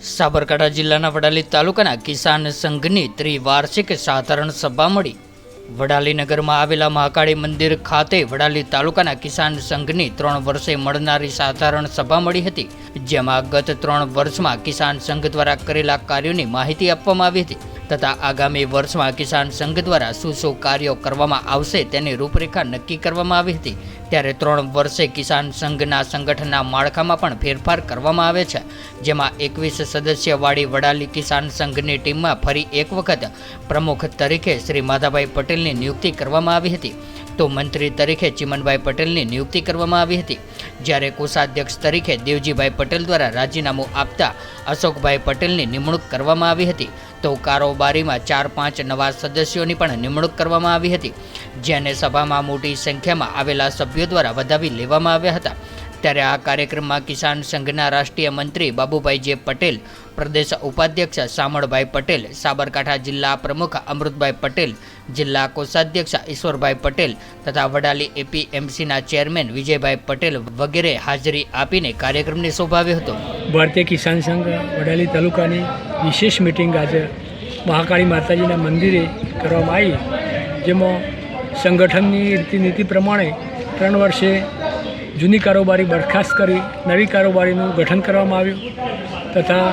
સાબરકાંઠા જિલ્લાના વડાલી તાલુકાના કિસાન સંઘની ત્રિવાર્ષિક સાધારણ સભા મળી। વડાલી નગરમાં આવેલા મહાકાળી મંદિર ખાતે વડાલી તાલુકાના કિસાન સંઘની 3 વર્ષે મળનારી સાધારણ સભા મળી હતી, જેમાં ગત 3 વર્ષમાં કિસાન સંઘ દ્વારા કરેલા કાર્યોની માહિતી આપવામાં આવી હતી તથા આગામી વર્ષમાં કિસાન સંઘ દ્વારા શું કાર્યો કરવામાં આવશે તેની રૂપરેખા નક્કી કરવામાં આવી હતી। ત્યારે 3 વર્ષે કિસાન સંઘના સંગઠનના માળખામાં પણ ફેરફાર કરવામાં આવે છે, જેમાં 21 સદસ્યવાળી વડાલી કિસાન સંઘની ટીમમાં ફરી એક વખત પ્રમુખ તરીકે શ્રી માધાભાઈ પટેલની નિયુક્તિ કરવામાં આવી હતી, તો મંત્રી તરીકે ચીમનભાઈ પટેલની નિયુક્તિ કરવામાં આવી હતી, જ્યારે કોષાધ્યક્ષ તરીકે દેવજીભાઈ પટેલ દ્વારા રાજીનામું આપતા અશોકભાઈ પટેલની નિમણૂક કરવામાં આવી હતી, તો કારોબારીમાં 4-5 નવા સદસ્યોની પણ નિમણૂક કરવામાં આવી હતી, જેને સભામાં મોટી સંખ્યામાં આવેલા સભ્યો દ્વારા વધાવી લેવામાં આવ્યા હતા। ત્યારે આ કાર્યક્રમમાં કિસાન સંઘના રાષ્ટ્રીય મંત્રી બાબુભાઈ જે પટેલ, પ્રદેશ ઉપાધ્યક્ષ શામળભાઈ પટેલ, સાબરકાંઠા જિલ્લા પ્રમુખ અમૃતભાઈ પટેલ, જિલ્લા કોષાધ્યક્ષ ઈશ્વરભાઈ પટેલ તથા વડાલી એપીએમસીના ચેરમેન વિજયભાઈ પટેલ વગેરે હાજરી આપીને કાર્યક્રમને શોભાવ્યો હતો। ભારતીય કિસાન સંઘ વડાલી તાલુકાની વિશેષ મિટિંગ આજે મહાકાળી માતાજીના મંદિરે કરવામાં આવી, જેમાં સંગઠનની રીતિનીતિ પ્રમાણે 3 વર્ષે જૂની કારોબારી બરખાસ્ત કરી નવી કારોબારીનું ગઠન કરવામાં આવ્યું તથા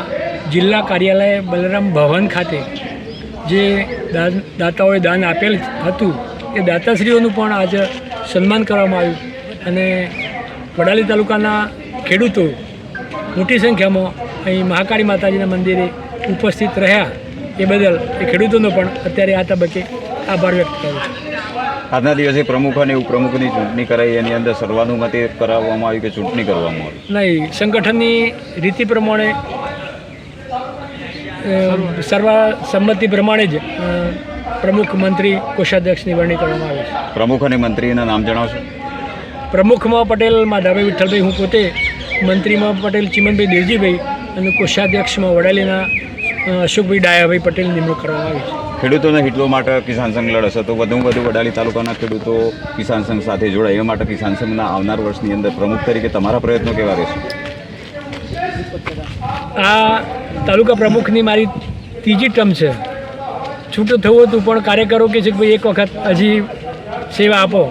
જિલ્લા કાર્યાલય બલરામ ભવન ખાતે જે દાતાઓએ દાન આપેલ હતું એ દાતાશ્રીઓનું પણ આજે સન્માન કરવામાં આવ્યું અને વડાલી તાલુકાના ખેડૂતો મોટી સંખ્યામાં અહીં મહાકાળી માતાજીના મંદિરે ઉપસ્થિત રહ્યા એ બદલ એ ખેડૂતોનો પણ અત્યારે આ તબક્કે આભાર વ્યક્ત કરું છું। આજના દિવસે પ્રમુખ અને ઉપપ્રમુખની ચૂંટણી કરાઈ, એની અંદર સર્વાનુમતે કરાવવામાં આવી કે ચૂંટણી કરવામાં આવી? નહીં, સંગઠનની રીતિ પ્રમાણે સર્વસંમતિ પ્રમાણે જ પ્રમુખ, મંત્રી, કોષાધ્યક્ષની વરણી કરવામાં આવે છે। પ્રમુખ અને મંત્રીના નામ જણાવશો? પ્રમુખમાં પટેલ માધાભાઈ વિઠ્ઠલભાઈ, હું પોતે; મંત્રીમાં પટેલ ચીમનભાઈ દેવજીભાઈ અને કોષાધ્યક્ષમાં વડાલીના અશોકભાઈ ડાયાભાઈ પટેલની નિમણૂક કરવામાં આવી છે। ખેડૂતોના હિતો માટે કિસાન સંઘ લડશે, તો વધુમાં વધુ વડાલી તાલુકાના ખેડૂતો કિસાન સંઘ સાથે જોડાય એ માટે કિસાન સંઘના આવનાર વર્ષની અંદર પ્રમુખ તરીકે તમારા પ્રયત્નો કેવા રહેશે? આ તાલુકા પ્રમુખની મારી 3જી ટર્મ છે। છૂટું થવું હતું પણ કાર્યકરો કે છે કે ભાઈ એક વખત હજી સેવા આપો,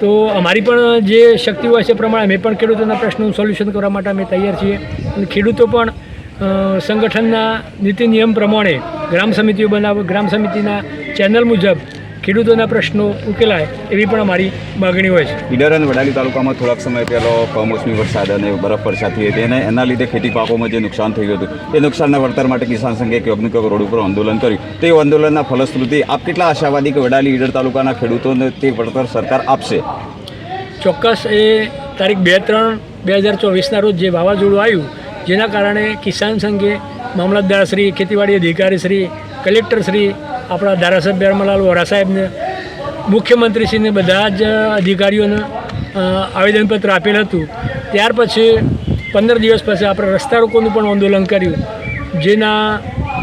તો અમારી પણ જે શક્તિ હોય છે પ્રમાણે અમે પણ ખેડૂતોના પ્રશ્નોનું સોલ્યુશન કરવા માટે અમે તૈયાર છીએ અને ખેડૂતો પણ સંગઠનના નીતિ નિયમ પ્રમાણે ગ્રામ સમિતિઓ બનાવો, ગ્રામ સમિતિના ચેનલ મુજબ ખેડૂતોના પ્રશ્નો ઉકેલાય એવી પણ અમારી માગણી હોય છે। ઈડર અને વડાલી તાલુકામાં થોડાક સમય પહેલો કમોસમી વરસાદ અને બરફ વર્ષા થઈ હતી અને એના લીધે ખેતી પાકોમાં જે નુકસાન થયું હતું એ નુકસાનના વળતર માટે કિસાન સંઘે ક્યોક રોડ ઉપર આંદોલન કર્યું, તે આંદોલનના ફલશ્રુતિ આપ કેટલા આશાવાદી કે વડાલી ઈડર તાલુકાના ખેડૂતોને તે વળતર સરકાર આપશે? ચોક્કસ એ તારીખ 2/3/2024ના રોજ જે વાવાઝોડું આવ્યું, જેના કારણે કિસાન સંઘે મામલતદારશ્રી, ખેતીવાડી અધિકારીશ્રી, કલેક્ટરશ્રી, આપણા ધારાસભ્ય રમલાલ વોરા સાહેબને, મુખ્યમંત્રીશ્રીને બધા જ અધિકારીઓને આવેદનપત્ર આપેલ હતું। ત્યાર પછી 15 દિવસ પછી આપણે રસ્તા રોકોનું પણ આંદોલન કર્યું, જેના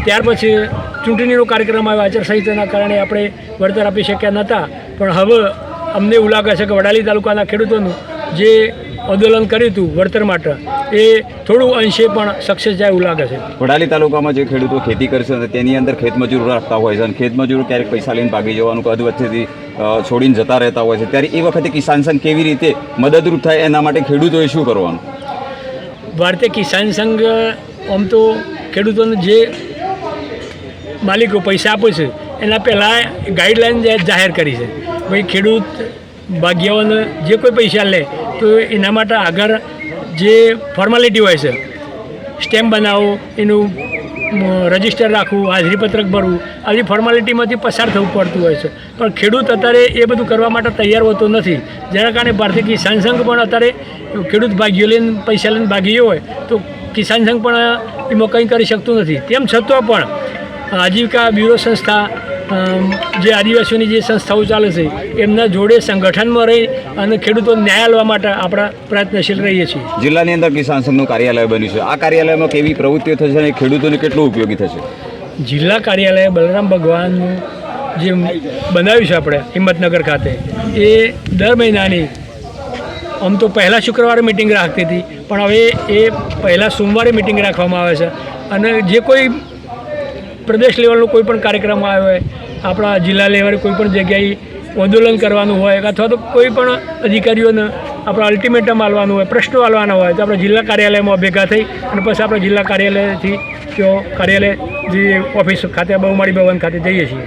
ત્યાર પછી ચૂંટણીનો કાર્યક્રમ આવ્યો, આચારસંહિતાના કારણે આપણે વળતર આપી શક્યા નહોતા, પણ હવે અમને એવું લાગે છે કે વડાલી તાલુકાના ખેડૂતોનું જે આંદોલન કર્યું હતું વળતર માટે એ થોડું અંશે પણ સક્સેસ જાય એવું લાગે છે। વડાલી તાલુકામાં જે ખેડૂતો ખેતી કરશે તેની અંદર ખેતમજૂર રાખતા હોય છે અને ખેતમજૂરો ક્યારેક પૈસા લઈને ભાગી જવાનું અધ વચ્ચેથી છોડીને જતા રહેતા હોય છે, ત્યારે એ વખતે કિસાન સંઘ કેવી રીતે મદદરૂપ થાય એના માટે ખેડૂતોએ શું કરવાનું? ભારતીય કિસાન સંઘ આમ તો ખેડૂતોને જે માલિકો પૈસા આપે છે એના પહેલાં ગાઈડલાઈન જાહેર કરી છે, ભાઈ ખેડૂત ભાગ્યવાન જે કોઈ પૈસા લે તો એના માટે આગળ જે ફોર્માલિટી હોય છે, સ્ટેમ્પ બનાવો, એનું રજિસ્ટર રાખવું, હાજરીપત્રક ભરવું, આવી ફોર્માલિટીમાંથી પસાર થવું પડતું હોય છે, પણ ખેડૂત અત્યારે એ બધું કરવા માટે તૈયાર હોતો નથી, જેના કારણે ભારતીય કિસાન સંઘ પણ અત્યારે ખેડૂત ભાગીઓ લઈને પૈસા લઈને ભાગી ગયો હોય તો કિસાન સંઘ પણ એમાં કંઈ કરી શકતું નથી। તેમ છતાં પણ આજીવિકા બ્યુરો સંસ્થા, જે આદિવાસીઓની જે સંસ્થાઓ ચાલે છે એમના જોડે સંગઠનમાં રહી અને ખેડૂતો ન્યાય આપવા માટે આપણા પ્રયત્નશીલ રહીએ છીએ। જિલ્લાની અંદર કિસાન સંઘનું કાર્યાલય બન્યું છે, આ કાર્યાલયમાં કેવી પ્રવૃત્તિઓ થશે અને ખેડૂતોને કેટલું ઉપયોગી થશે? જિલ્લા કાર્યાલય બલરામ ભગવાનનું જે બનાવ્યું છે આપણે હિંમતનગર ખાતે, એ દર મહિનાની આમ તો પહેલાં શુક્રવારે મિટિંગ રાખતી હતી, પણ હવે એ પહેલાં સોમવારે મિટિંગ રાખવામાં આવે છે અને જે કોઈ પ્રદેશ લેવલનો કોઈ પણ કાર્યક્રમ આવ્યો હોય, આપણા જિલ્લા લેવલે કોઈ પણ જગ્યાએ આંદોલન કરવાનું હોય અથવા તો કોઈ પણ અધિકારીઓને આપણા અલ્ટિમેટમ આલવાનું હોય, પ્રશ્નો આલવાના હોય તો આપણે જિલ્લા કાર્યાલયમાં ભેગા થઈ અને પછી આપણે જિલ્લા કાર્યાલયથી કાર્યાલય જે ઓફિસ ખાતે બહુમાળી ભવન ખાતે જઈએ છીએ.